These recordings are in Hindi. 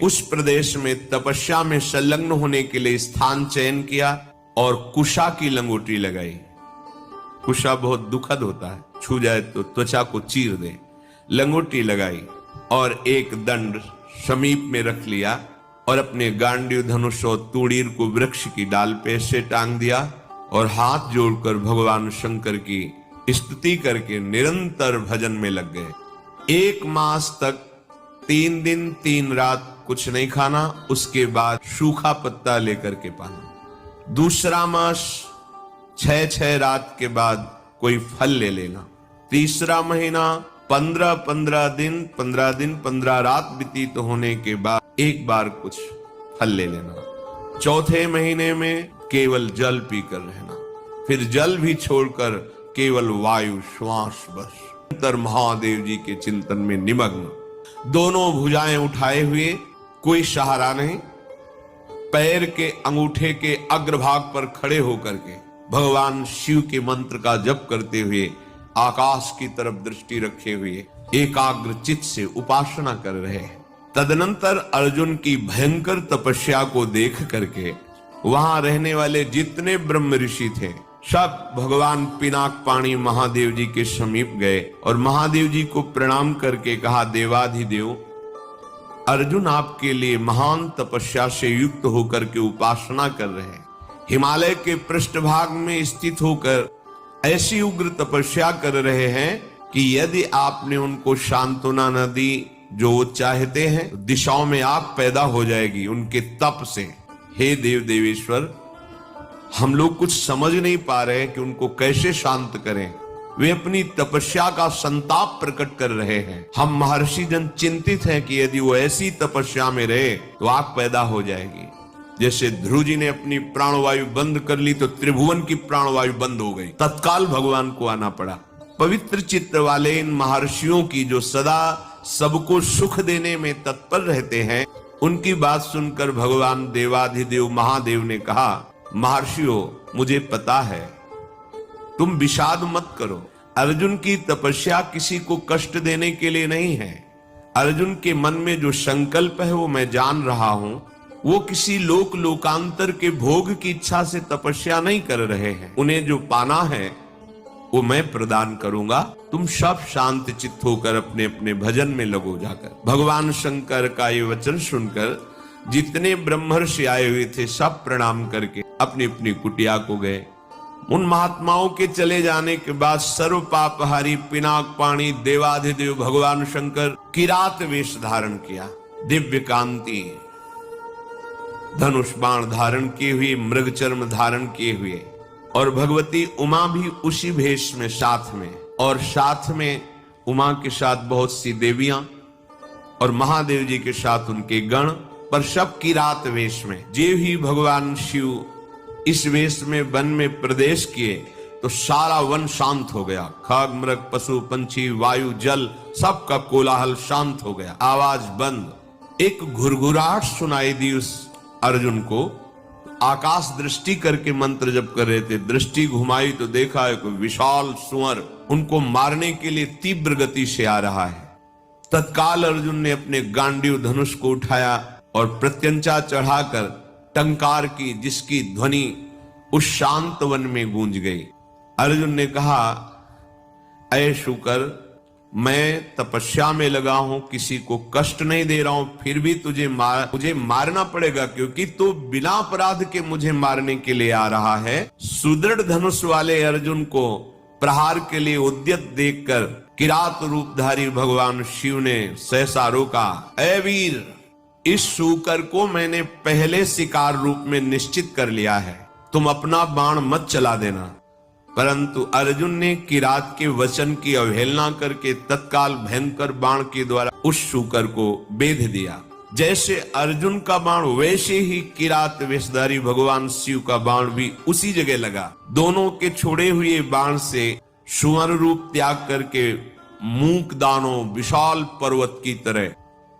उस प्रदेश में तपस्या में संलग्न होने के लिए स्थान चयन किया और कुशा की लंगोटी लगाई। कुशा बहुत दुखद होता है, छू जाए तो त्वचा को चीर दे। लंगोटी लगाई और एक दंड समीप में रख लिया और अपने गांडीव धनुष और तूणीर को वृक्ष की डाल पे से टांग दिया और हाथ जोड़कर भगवान शंकर की स्तुति करके निरंतर भजन में लग गए। 1 मास तक 3 दिन 3 रात कुछ नहीं खाना, उसके बाद सूखा पत्ता लेकर के पाना। दूसरा मास 6 रात के बाद कोई फल ले लेना। तीसरा महीना 15 दिन 15 रात व्यतीत होने के बाद एक बार कुछ फल ले लेना। चौथे महीने में केवल जल पीकर रहना, फिर जल भी छोड़कर केवल वायु श्वास बस। अंतर महादेव जी के चिंतन में निमग्न, दोनों भुजाएं उठाए हुए, कोई सहारा नहीं, पैर के अंगूठे के अग्रभाग पर खड़े होकर के भगवान शिव के मंत्र का जप करते हुए आकाश की तरफ दृष्टि रखे हुए एकाग्र चित्त से उपासना कर रहे हैं। तदनंतर अर्जुन की भयंकर तपस्या को देख करके वहां रहने वाले जितने ब्रह्म ऋषि थे सब भगवान पिनाक पाणी महादेव जी के समीप गए और महादेव जी को प्रणाम करके कहा, देवाधिदेव अर्जुन आपके लिए महान तपस्या से युक्त होकर के उपासना कर रहे हैं। हिमालय के पृष्ठभाग में स्थित होकर ऐसी उग्र तपस्या कर रहे हैं कि यदि आपने उनको सांत्वना न दी जो वो चाहते हैं, तो दिशाओं में आग पैदा हो जाएगी उनके तप से। हे देव देवेश्वर, हम लोग कुछ समझ नहीं पा रहे कि उनको कैसे शांत करें। वे अपनी तपस्या का संताप प्रकट कर रहे हैं। हम महर्षि जन चिंतित हैं कि यदि वो ऐसी तपस्या में रहे तो आग पैदा हो जाएगी। जैसे ध्रुव जी ने अपनी प्राणवायु बंद कर ली तो त्रिभुवन की प्राणवायु बंद हो गई, तत्काल भगवान को आना पड़ा। पवित्र चित्त वाले इन महर्षियों की जो सदा सबको सुख देने में तत्पर रहते हैं, उनकी बात सुनकर भगवान देवाधिदेव महादेव ने कहा, महर्षियों मुझे पता है, तुम विषाद मत करो। अर्जुन की तपस्या किसी को कष्ट देने के लिए नहीं है। अर्जुन के मन में जो संकल्प है वो मैं जान रहा हूं। वो किसी लोकांतर के भोग की इच्छा से तपस्या नहीं कर रहे हैं। उन्हें जो पाना है वो मैं प्रदान करूंगा। तुम सब शांत चित्त होकर अपने अपने भजन में लगो जाकर। भगवान शंकर का ये वचन सुनकर जितने ब्रह्मर्षि आए हुए थे सब प्रणाम करके अपनी अपनी कुटिया को गए। उन महात्माओं के चले जाने के बाद सर्व पापहारी पिनाक पाणी देवाधिदेव भगवान शंकर किरात वेश धारण किया, दिव्य कांति धनुष बाण धारण किए हुए, मृग चर्म धारण किए हुए, और भगवती उमा भी उसी भेष में साथ में, और साथ में उमा के साथ बहुत सी देवियां और महादेव जी के साथ उनके गण, पर सब किरात वेश में। जे ही भगवान शिव इस वेश में वन में प्रवेश किए तो सारा वन शांत हो गया। खग मृग पशु पंछी वायु जल सबका कोलाहल शांत हो गया, आवाज बंद। एक घुरघुराहट सुनाई दी उस अर्जुन को। आकाश दृष्टि करके मंत्र जप कर रहे थे, दृष्टि घुमाई तो देखा एक विशाल सुअर उनको मारने के लिए तीव्र गति से आ रहा है। तत्काल अर्जुन ने अपने गांडीव धनुष को उठाया और प्रत्यंचा चढ़ाकर टंकार की, जिसकी ध्वनि उस शांत वन में गूंज गई। अर्जुन ने कहा, ऐ शुकर, मैं तपस्या में लगा हूं, किसी को कष्ट नहीं दे रहा हूं, फिर भी मुझे मारना पड़ेगा, क्योंकि तू बिना अपराध के मुझे मारने के लिए आ रहा है। सुदृढ़ धनुष वाले अर्जुन को प्रहार के लिए उद्यत देखकर किरात रूपधारी भगवान शिव ने सहसा रोका। ऐ वीर, इस शूकर को मैंने पहले शिकार रूप में निश्चित कर लिया है, तुम अपना बाण मत चला देना। परंतु अर्जुन ने किरात के वचन की अवहेलना करके तत्काल भयंकर बाण के द्वारा उस शूकर को बेध दिया। जैसे अर्जुन का बाण वैसे ही किरात वेशधारी भगवान शिव का बाण भी उसी जगह लगा। दोनों के छोड़े हुए बाण से सुअर रूप त्याग करके मूक दानों विशाल पर्वत की तरह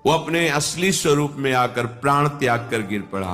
वो अपने असली स्वरूप में आकर प्राण त्याग कर गिर पड़ा।